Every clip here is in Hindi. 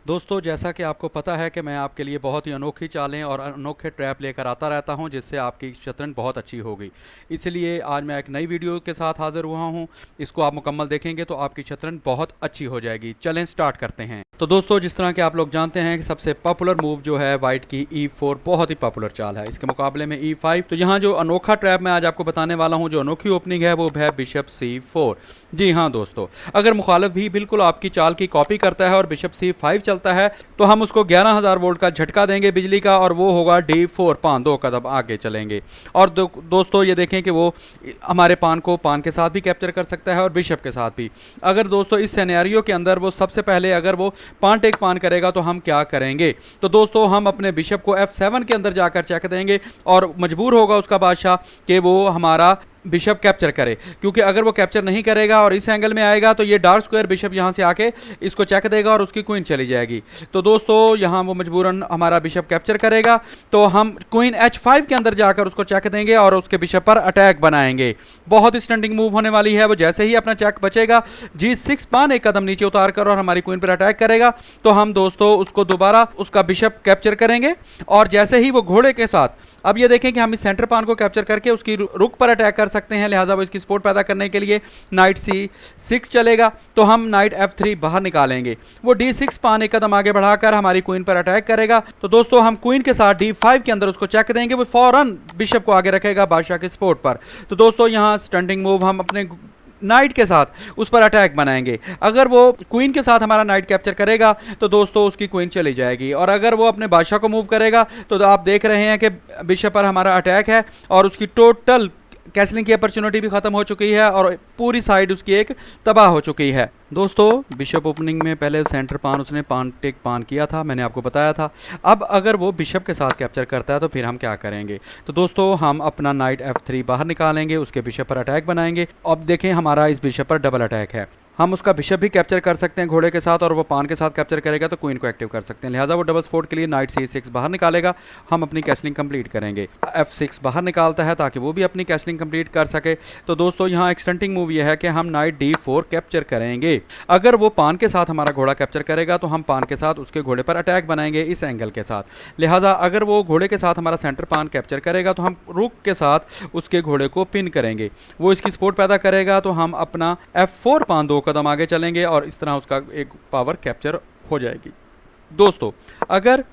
दोस्तों, जैसा कि आपको पता है कि मैं आपके लिए बहुत ही अनोखी चालें और अनोखे ट्रैप लेकर आता रहता हूं, जिससे आपकी शतरंज बहुत अच्छी होगी। इसलिए आज मैं एक नई वीडियो के साथ हाजिर हुआ हूं। इसको आप मुकम्मल देखेंगे तो आपकी शतरंज बहुत अच्छी हो जाएगी। चलें स्टार्ट करते हैं। तो दोस्तों, जिस तरह के आप लोग जानते हैं कि सबसे पॉपुलर मूव जो है वाइट की E4 बहुत ही पॉपुलर चाल है। इसके मुकाबले में E5। तो यहाँ जो अनोखा ट्रैप मैं आज आपको बताने वाला हूँ, जो अनोखी ओपनिंग है, वो है बिशप C4। जी हाँ दोस्तों, अगर मुखालिफ भी बिल्कुल आपकी चाल की कॉपी करता है और बिशप C5 चलता है तो हम उसको 11,000 वोल्ट का झटका देंगे बिजली का, और वो होगा D4। पान 2 कदम आगे चलेंगे। और दोस्तों ये देखें कि वो हमारे पान को पान के साथ भी कैप्चर कर सकता है और बिशप के साथ भी। अगर दोस्तों इस सिनेरियो के अंदर वो सबसे पहले अगर वो पान टेक पान करेगा तो हम क्या करेंगे? तो दोस्तों हम अपने बिशप को F7 के अंदर जाकर चेक देंगे और मजबूर होगा उसका बादशाह कि वो हमारा बिशप कैप्चर करे, क्योंकि अगर वो कैप्चर नहीं करेगा और इस एंगल में आएगा तो ये डार्क स्क्वायर बिशप यहां से आके इसको चेक देगा और उसकी क्वीन चली जाएगी। तो दोस्तों यहां वो मजबूरन हमारा बिशप कैप्चर करेगा, तो हम क्वीन H5 के अंदर जाकर उसको चेक देंगे और उसके बिशप पर अटैक बनाएंगे। बहुत ही स्टंडिंग मूव होने वाली है। वो जैसे ही अपना चेक बचेगा G6 पान एक कदम नीचे उतार कर और हमारी क्वीन पर अटैक करेगा, तो हम दोस्तों उसको दोबारा उसका बिशप कैप्चर करेंगे। और जैसे ही वो घोड़े के साथ, अब ये देखें कि हम इस सेंटर पान को कैप्चर करके उसकी रुक पर अटैक कर सकते हैं, लिहाजा वो इसकी सपोर्ट पैदा करने के लिए नाइट C6 चलेगा, तो हम नाइट F3 बाहर निकालेंगे। वो D6 पान एक कदम आगे बढ़ाकर हमारी क्वीन पर अटैक करेगा, तो दोस्तों हम क्वीन के साथ D5 के अंदर उसको चेक देंगे। वो फौरन बिशप को आगे रखेगा बादशाह के सपोर्ट पर। तो दोस्तों यहाँ स्टंटिंग मूव हम अपने नाइट के साथ उस पर अटैक बनाएंगे। अगर वो क्वीन के साथ हमारा नाइट कैप्चर करेगा तो दोस्तों उसकी क्वीन चली जाएगी, और अगर वो अपने बादशाह को मूव करेगा तो आप देख रहे हैं कि बिशप पर हमारा अटैक है और उसकी टोटल कैसलिंग की अपॉर्चुनिटी भी खत्म हो चुकी है और पूरी साइड उसकी एक तबाह हो चुकी है। दोस्तों बिशप ओपनिंग में पहले सेंटर पान उसने पान टेक पान किया था, मैंने आपको बताया था। अब अगर वो बिशप के साथ कैप्चर करता है तो फिर हम क्या करेंगे? तो दोस्तों हम अपना नाइट F3 बाहर निकालेंगे, उसके बिशप पर अटैक बनाएंगे। अब देखें हमारा इस बिशप पर डबल अटैक है। हम उसका बिशप भी कैप्चर कर सकते हैं घोड़े के साथ, और वो पान के साथ कैप्चर करेगा तो क्वीन को एक्टिव कर सकते हैं, लिहाजा वो डबल सपोर्ट के लिए नाइट C6 बाहर निकालेगा। हम अपनी कैसलिंग कंप्लीट करेंगे। F6 बाहर निकालता है ताकि वो भी अपनी कैसलिंग कंप्लीट कर सके। तो दोस्तों यहाँ एक्सटेंटिंग मूव ये है कि हम नाइट D4 कैप्चर करेंगे। अगर वो पान के साथ हमारा घोड़ा कैप्चर करेगा तो हम पान के साथ उसके घोड़े पर अटैक बनाएंगे इस एंगल के साथ, लिहाजा अगर वो घोड़े के साथ हमारा सेंटर पान कैप्चर करेगा तो हम रुक के साथ उसके घोड़े को पिन करेंगे। वो इसकी सपोर्ट पैदा करेगा तो हम अपना F4 पान 2 कदम आगे चलेंगे और इस तरह उसका एक पावर कैप्चर हो जाएगी। दोस्तों अगर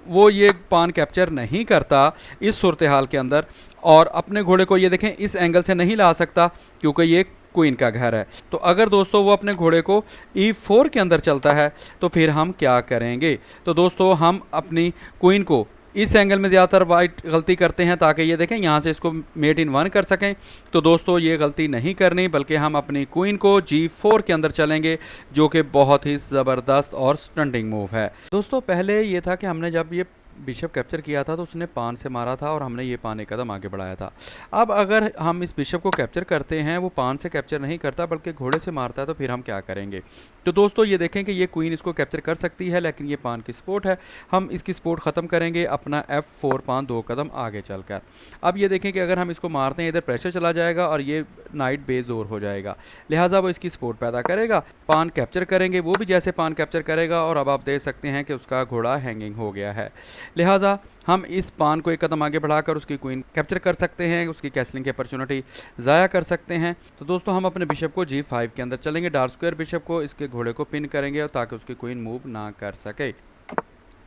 वो ये पान कैप्चर नहीं करता इस सूरत हाल के अंदर और अपने घोड़े को ये देखें इस एंगल से नहीं ला सकता क्योंकि ये क्वीन का घर है, तो अगर दोस्तों वो अपने घोड़े को E4 के अंदर चलता है तो फिर हम क्या करेंगे? तो दोस्तों हम अपनी क्वीन को इस एंगल में ज़्यादातर वाइट गलती करते हैं ताकि ये देखें यहाँ से इसको मेट इन 1 कर सकें। तो दोस्तों ये गलती नहीं करनी, बल्कि हम अपनी क्वीन को G4 के अंदर चलेंगे, जो कि बहुत ही ज़बरदस्त और स्टंटिंग मूव है। दोस्तों पहले ये था कि हमने जब ये बिशप कैप्चर किया था तो उसने पान से मारा था और हमने ये पान एक कदम आगे बढ़ाया था। अब अगर हम इस बिशप को कैप्चर करते हैं, वो पान से कैप्चर नहीं करता बल्कि घोड़े से मारता है, तो फिर हम क्या करेंगे? तो दोस्तों ये देखें कि ये क्वीन इसको कैप्चर कर सकती है, लेकिन ये पान की सपोर्ट है। हम इसकी सपोर्ट ख़त्म करेंगे अपना F4 पान 2 कदम आगे चलकर। अब ये देखें कि अगर हम इसको मारते हैं इधर प्रेशर चला जाएगा और ये नाइट बेजोर हो जाएगा, लिहाजा वो इसकी सपोर्ट पैदा करेगा। पान कैप्चर करेंगे, वो भी जैसे पान कैप्चर करेगा, और अब आप देख सकते हैं कि उसका घोड़ा हैंगिंग हो गया है, लिहाजा हम इस पान को एक कदम आगे बढ़ाकर उसकी क्वीन कैप्चर कर सकते हैं, उसकी कैसलिंग की अपॉर्चुनिटी ज़ाया कर सकते हैं। तो दोस्तों हम अपने बिशप को G5 के अंदर चलेंगे, डार्क स्क्वायर बिशप को इसके घोड़े को पिन करेंगे ताकि उसकी क्वीन मूव ना कर सके।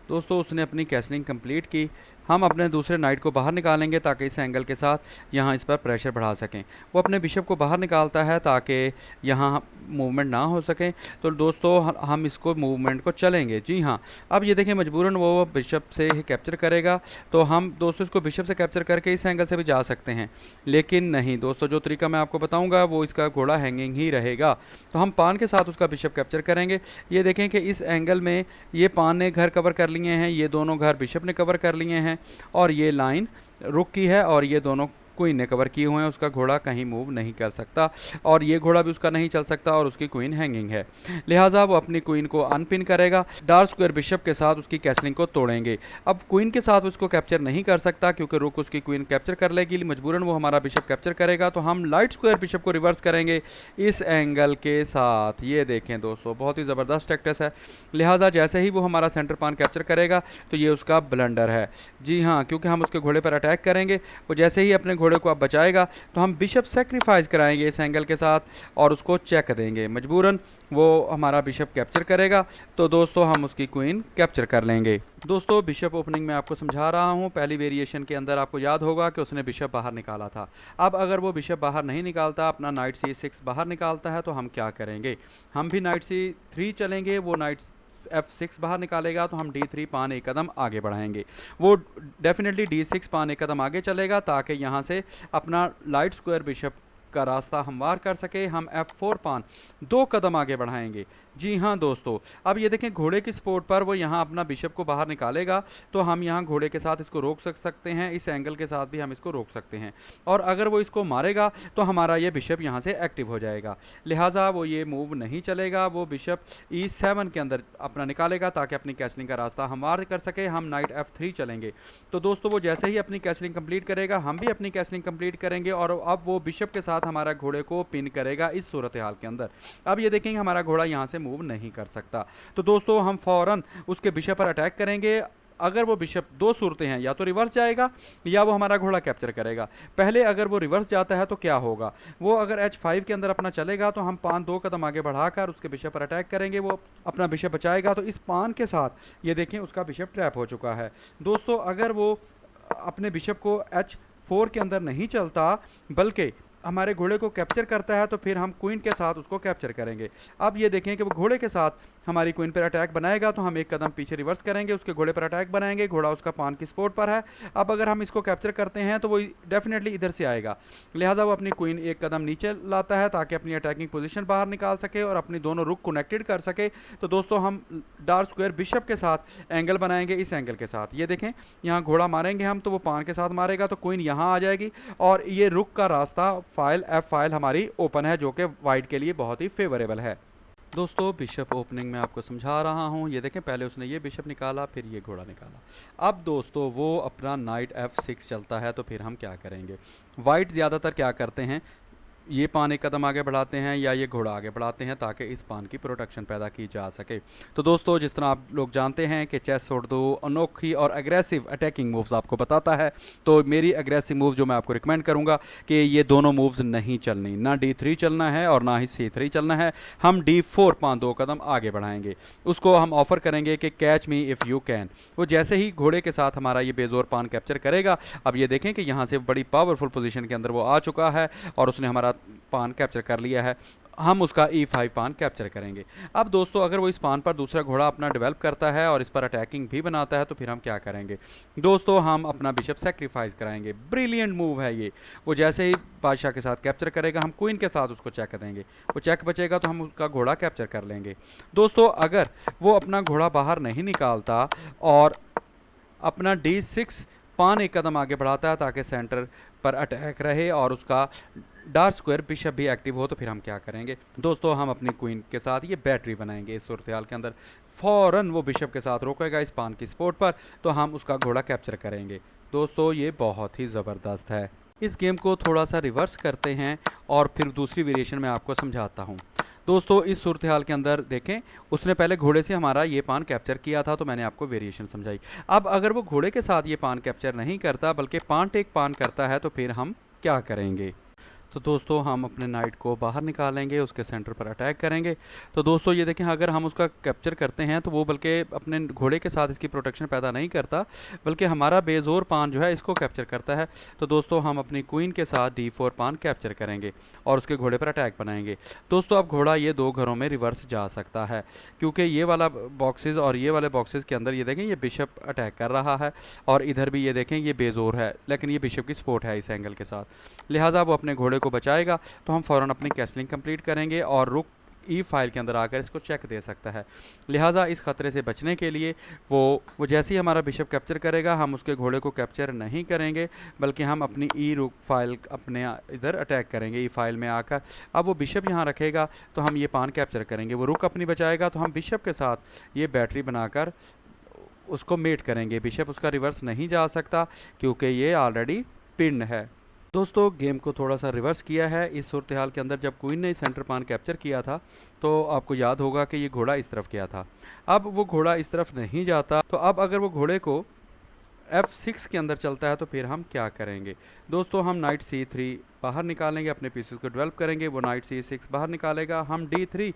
दोस्तों उसने अपनी कैसलिंग कंप्लीट की। हम अपने दूसरे नाइट को बाहर निकालेंगे ताकि इस एंगल के साथ यहाँ इस पर प्रेशर बढ़ा सकें। वो अपने बिशप को बाहर निकालता है ताकि यहाँ मूवमेंट ना हो सके। तो दोस्तों हम इसको मूवमेंट को चलेंगे। जी हाँ, अब ये देखें मजबूरन वो बिशप से ही कैप्चर करेगा, तो हम दोस्तों इसको बिशप से कैप्चर करके इस एंगल से भी जा सकते हैं, लेकिन नहीं दोस्तों, जो तरीका मैं आपको बताऊंगा वो इसका घोड़ा हैंगिंग ही रहेगा। तो हम पान के साथ उसका बिशप कैप्चर करेंगे। ये देखें कि इस एंगल में ये पान ने घर कवर कर लिए हैं, ये दोनों घर बिशप ने कवर कर लिए हैं, और ये लाइन रुक की है और ये दोनों क्वीन ने कवर किए हुए हैं, उसका घोड़ा कहीं मूव नहीं कर सकता और ये घोड़ा भी उसका नहीं चल सकता और उसकी क्वीन हैंगिंग है। लिहाजा वो अपनी क्वीन को अनपिन करेगा, डार्क स्क्वायर बिशप के साथ उसकी कैसलिंग को तोड़ेंगे। अब क्वीन के साथ उसको कैप्चर नहीं कर सकता क्योंकि रुक उसकी क्वीन कैप्चर कर लेगी, मजबूरन वो हमारा बिशप कैप्चर करेगा। तो हम लाइट स्क्वायर बिशप को रिवर्स करेंगे इस एंगल के साथ। ये देखें दोस्तों, बहुत ही ज़बरदस्त टैक्टिस है। लिहाजा जैसे ही वो हमारा सेंटर पान कैप्चर करेगा तो ये उसका ब्लंडर है। जी हाँ, क्योंकि हम उसके घोड़े पर अटैक करेंगे, वो जैसे ही अपने घोड़े को अब बचाएगा तो हम बिशप सेक्रीफाइस कराएंगे इस एंगल के साथ और उसको चेक देंगे। मजबूरन वो हमारा बिशप कैप्चर करेगा तो दोस्तों हम उसकी क्वीन कैप्चर कर लेंगे। दोस्तों बिशप ओपनिंग में आपको समझा रहा हूँ, पहली वेरिएशन के अंदर आपको याद होगा कि उसने बिशप बाहर निकाला था। अब अगर वो बिशप बाहर नहीं निकालता, अपना नाइट C6 बाहर निकालता है तो हम क्या करेंगे, हम भी नाइट C3 चलेंगे, वो नाइट F6 बाहर निकालेगा तो हम D3 पान एक कदम आगे बढ़ाएंगे। वो डेफिनेटली D6 पान एक कदम आगे चलेगा ताकि यहाँ से अपना लाइट स्क्वायर बिशप का रास्ता हमवार कर सके। हम F4 पान 2 कदम आगे बढ़ाएंगे। जी हाँ दोस्तों, अब ये देखें घोड़े की सपोर्ट पर वो यहाँ अपना बिशप को बाहर निकालेगा तो हम यहाँ घोड़े के साथ इसको रोक सकते हैं, इस एंगल के साथ भी हम इसको रोक सकते हैं। और अगर वो इसको मारेगा तो हमारा ये बिशप यहाँ से एक्टिव हो जाएगा, लिहाजा वो ये मूव नहीं चलेगा। वो बिशप E7 के अंदर अपना निकालेगा ताकि अपनी कैसलिंग का रास्ता हमवार कर सके। हम नाइट F3 चलेंगे तो दोस्तों वो जैसे ही अपनी कैसलिंग कंप्लीट करेगा हम भी अपनी कैसलिंग कंप्लीट करेंगे और अब वो बिशप के साथ हमारा घोड़े को पिन करेगा इस सूरत हाल के अंदर। अब ये देखेंगे हमारा घोड़ा यहाँ से मूव नहीं कर सकता, तो दोस्तों हम फौरन उसके बिशप पर अटैक करेंगे। अगर वो बिशप 2 सूरतें हैं, या तो रिवर्स जाएगा या वो हमारा घोड़ा कैप्चर करेगा। पहले अगर वो रिवर्स जाता है तो क्या होगा, वो अगर H5 के अंदर अपना चलेगा तो हम पान 2 कदम आगे बढ़ाकर उसके बिशप पर अटैक करेंगे, वो अपना बिशप बचाएगा तो इस पान के साथ ये देखें उसका बिशप ट्रैप हो चुका है। दोस्तों अगर वो अपने बिशप को H4 के अंदर नहीं चलता बल्कि हमारे घोड़े को कैप्चर करता है तो फिर हम क्वीन के साथ उसको कैप्चर करेंगे। अब ये देखें कि वो घोड़े के साथ हमारी क्वीन पर अटैक बनाएगा तो हम एक कदम पीछे रिवर्स करेंगे, उसके घोड़े पर अटैक बनाएंगे, घोड़ा उसका पान की सपोर्ट पर है। अब अगर हम इसको कैप्चर करते हैं तो वो डेफिनेटली इधर से आएगा, लिहाजा वो अपनी क्वीन एक कदम नीचे लाता है ताकि अपनी अटैकिंग पोजीशन बाहर निकाल सके और अपनी दोनों रुक कनेक्टेड कर सके। तो दोस्तों हम डार्क स्क्वायर बिशप के साथ एंगल बनाएंगे इस एंगल के साथ। ये देखें यहाँ घोड़ा मारेंगे हम तो वो पान के साथ मारेगा तो क्वीन यहाँ आ जाएगी और ये रुक का रास्ता फाइल F फाइल हमारी ओपन है जो कि वाइट के लिए बहुत ही फेवरेबल है। दोस्तों बिशप ओपनिंग में आपको समझा रहा हूँ, ये देखें पहले उसने ये बिशप निकाला फिर ये घोड़ा निकाला। अब दोस्तों वो अपना नाइट F6 चलता है तो फिर हम क्या करेंगे, वाइट ज़्यादातर क्या करते हैं, ये पान एक कदम आगे बढ़ाते हैं या ये घोड़ा आगे बढ़ाते हैं ताकि इस पान की प्रोटेक्शन पैदा की जा सके। तो दोस्तों जिस तरह आप लोग जानते हैं कि चेस उर्दू अनोखी और एग्रेसिव अटैकिंग मूव्स आपको बताता है, तो मेरी एग्रेसिव मूव जो मैं आपको रिकमेंड करूंगा कि ये दोनों मूव्स नहीं चलनी, ना D3 चलना है और ना ही C3 चलना है। हम D4 पान 2 कदम आगे बढ़ाएंगे, उसको हम ऑफर करेंगे कि catch me if you can. वो जैसे ही घोड़े के साथ हमारा ये बेजोर पान कैप्चर करेगा, अब ये देखें कि यहाँ से बड़ी पावरफुल पोजीशन के अंदर वो आ चुका है और उसने हमारा पान कैप्चर कर लिया है, हम उसका E5 पान कैप्चर करेंगे। अब दोस्तों अगर वो इस पान पर दूसरा घोड़ा अपना डेवलप करता है और इस पर अटैकिंग भी बनाता है तो फिर हम क्या करेंगे दोस्तों, हम अपना बिशप सेक्रीफाइस कराएंगे। ब्रिलियंट मूव है ये, वो जैसे ही बादशाह के साथ कैप्चर करेगा हम क्वीन के साथ उसको चेक देंगे, वो चेक बचेगा तो हम उसका घोड़ा कैप्चर कर लेंगे। दोस्तों अगर वो अपना घोड़ा बाहर नहीं निकालता और अपना D6 पान एक कदम आगे बढ़ाता है ताकि सेंटर पर अटैक रहे और उसका डार्क स्क्वायर बिशप भी एक्टिव हो, तो फिर हम क्या करेंगे दोस्तों, हम अपनी क्वीन के साथ ये बैटरी बनाएंगे इस सूरत हाल के अंदर। फौरन वो बिशप के साथ रोकेगा इस पान की सपोर्ट पर तो हम उसका घोड़ा कैप्चर करेंगे। दोस्तों ये बहुत ही ज़बरदस्त है। इस गेम को थोड़ा सा रिवर्स करते हैं और फिर दूसरी वेरिएशन में आपको समझाता हूँ। दोस्तों इस सूरत हाल के अंदर देखें उसने पहले घोड़े से हमारा ये पान कैप्चर किया था तो मैंने आपको वेरिएशन समझाई। अब अगर वो घोड़े के साथ ये पान कैप्चर नहीं करता बल्कि पान टेक पान करता है तो फिर हम क्या करेंगे, तो दोस्तों हम अपने नाइट को बाहर निकालेंगे, उसके सेंटर पर अटैक करेंगे। तो दोस्तों ये देखें अगर हम उसका कैप्चर करते हैं तो वो बल्कि अपने घोड़े के साथ इसकी प्रोटेक्शन पैदा नहीं करता बल्कि हमारा बेजोर पान जो है इसको कैप्चर करता है। तो दोस्तों हम अपनी क्वीन के साथ D4 पान कैप्चर करेंगे और उसके घोड़े पर अटैक बनाएंगे। दोस्तों अब घोड़ा ये 2 घरों में रिवर्स जा सकता है क्योंकि ये वाला बॉक्सेस और ये वाले बॉक्सेस के अंदर ये देखें ये बिशप अटैक कर रहा है और इधर भी ये देखें ये बेजोर है लेकिन ये बिशप की सपोर्ट है इस एंगल के साथ, लिहाजा वो अपने घोड़े को बचाएगा। तो हम फ़ौरन अपनी कैसलिंग कंप्लीट करेंगे और रुक ई फाइल के अंदर आकर इसको चेक दे सकता है। लिहाजा इस ख़तरे से बचने के लिए वो जैसे ही हमारा बिशप कैप्चर करेगा, हम उसके घोड़े को कैप्चर नहीं करेंगे, बल्कि हम अपनी ई रुक फाइल अपने इधर अटैक करेंगे ई फाइल में आकर। अब वो बिशप यहाँ रखेगा तो हम ये पान कैप्चर करेंगे, वो रुक अपनी बचाएगा तो हम बिशप के साथ ये बैटरी बनाकर उसको मेट करेंगे। बिशप उसका रिवर्स नहीं जा सकता क्योंकि ये ऑलरेडी पिन है। दोस्तों गेम को थोड़ा सा रिवर्स किया है इस सूरत हाल के अंदर। जब क्वीन ने सेंटर पान कैप्चर किया था तो आपको याद होगा कि ये घोड़ा इस तरफ गया था। अब वो घोड़ा इस तरफ नहीं जाता, तो अब अगर वो घोड़े को F6 के अंदर चलता है तो फिर हम क्या करेंगे। दोस्तों हम नाइट C3 बाहर निकालेंगे, अपने पीसेस को डेवलप करेंगे। वो नाइट C6 बाहर निकालेगा, हम D3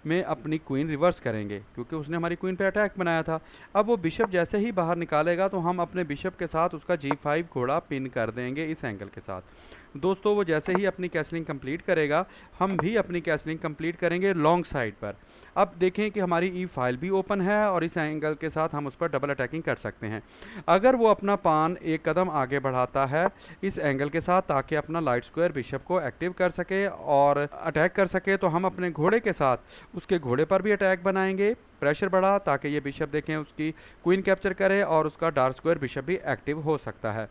में अपनी क्वीन रिवर्स करेंगे क्योंकि उसने हमारी क्वीन पे अटैक बनाया था। अब वो बिशप जैसे ही बाहर निकालेगा तो हम अपने बिशप के साथ उसका G5 घोड़ा पिन कर देंगे इस एंगल के साथ। दोस्तों वो जैसे ही अपनी कैसलिंग कंप्लीट करेगा, हम भी अपनी कैसलिंग कंप्लीट करेंगे लॉन्ग साइड पर। अब देखें कि हमारी ई फाइल भी ओपन है और इस एंगल के साथ हम उस पर डबल अटैकिंग कर सकते हैं। अगर वो अपना पान एक कदम आगे बढ़ाता है इस एंगल के साथ ताकि अपना लाइट स्क्वायर बिशप को एक्टिव कर सके और अटैक कर सके, तो हम अपने घोड़े के साथ उसके घोड़े पर भी अटैक बनाएंगे, प्रेशर बढ़ा ताकि ये बिशप देखें उसकी क्वीन कैप्चर करे और उसका डार्क स्क्वायर बिशप भी एक्टिव हो सकता है।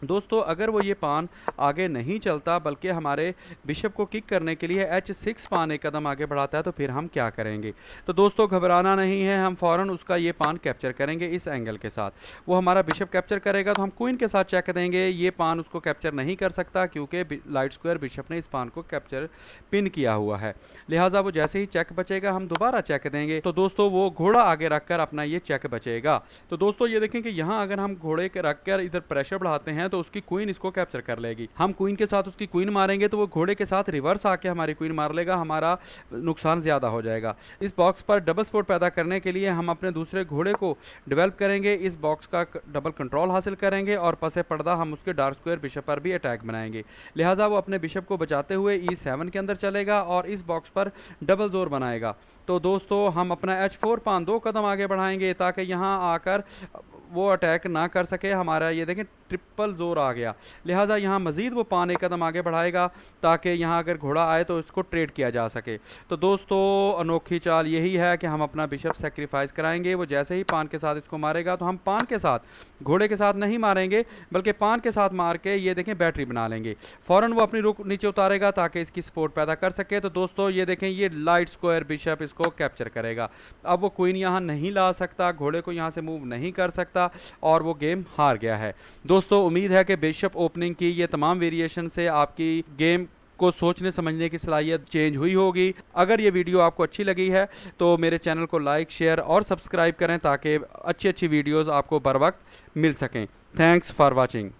दोस्तों अगर वो ये पान आगे नहीं चलता बल्कि हमारे बिशप को किक करने के लिए H6 पान एक कदम आगे बढ़ाता है तो फिर हम क्या करेंगे। तो दोस्तों घबराना नहीं है, हम फ़ौरन उसका ये पान कैप्चर करेंगे इस एंगल के साथ। वो हमारा बिशप कैप्चर करेगा तो हम क्वीन के साथ चेक देंगे, ये पान उसको कैप्चर नहीं कर सकता क्योंकि लाइट स्क्वायर बिशप ने इस पान को कैप्चर पिन किया हुआ है। लिहाजा वो जैसे ही चेक बचेगा हम दोबारा चेक देंगे, तो दोस्तों वो घोड़ा आगे रखकर अपना ये चेक बचेगा। तो दोस्तों ये देखें कि यहाँ अगर हम घोड़े के रखकर इधर प्रेशर बढ़ाते हैं तो उसकी क्वीन इसको कैप्चर कर लेगी। हम क्वीन के साथ उसकी क्वीन मारेंगे तो वो घोड़े के साथ रिवर्स आके हमारी क्वीन मार लेगा, हमारा नुकसान ज्यादा हो जाएगा। इस बॉक्स पर डबल सपोर्ट पैदा करने के लिए हम अपने दूसरे घोड़े को डेवलप करेंगे, इस बॉक्स का डबल कंट्रोल हासिल करेंगे और पसे पर्दा हम उसके डार्क स्क्वायर बिशप पर भी अटैक बनाएंगे। लिहाजा वो अपने बिशप को बचाते हुए E7 के अंदर चलेगा और इस बॉक्स पर डबल जोर बनाएगा। तो दोस्तों हम अपना H4 पान 2 कदम आगे बढ़ाएंगे ताकि यहाँ आकर वो अटैक ना कर सके। हमारा ये देखें ट्रिपल जोर आ गया, लिहाजा यहाँ मजीद वो पान एक कदम आगे बढ़ाएगा ताकि यहाँ अगर घोड़ा आए तो इसको ट्रेड किया जा सके। तो दोस्तों अनोखी चाल यही है कि हम अपना बिशप सेक्रीफाइस कराएंगे। वो जैसे ही पान के साथ इसको मारेगा तो हम पान के साथ घोड़े के साथ नहीं मारेंगे बल्कि पान के साथ मार के ये देखें बैटरी बना लेंगे। फ़ौरन वो अपनी रुक नीचे उतारेगा ताकि इसकी सपोर्ट पैदा कर सके। तो दोस्तों ये देखें ये लाइट स्क्वायर बिशप इसको कैप्चर करेगा। अब वो क्वीन यहाँ नहीं ला सकता, घोड़े को यहाँ से मूव नहीं कर सकता और वो गेम हार गया है। दोस्तों उम्मीद है कि बिशप ओपनिंग की ये तमाम वेरिएशन से आपकी गेम को सोचने समझने की सलाहियत चेंज हुई होगी। अगर ये वीडियो आपको अच्छी लगी है तो मेरे चैनल को लाइक शेयर और सब्सक्राइब करें ताकि अच्छी अच्छी वीडियोस आपको बर वक्त मिल सकें। Thanks for watching.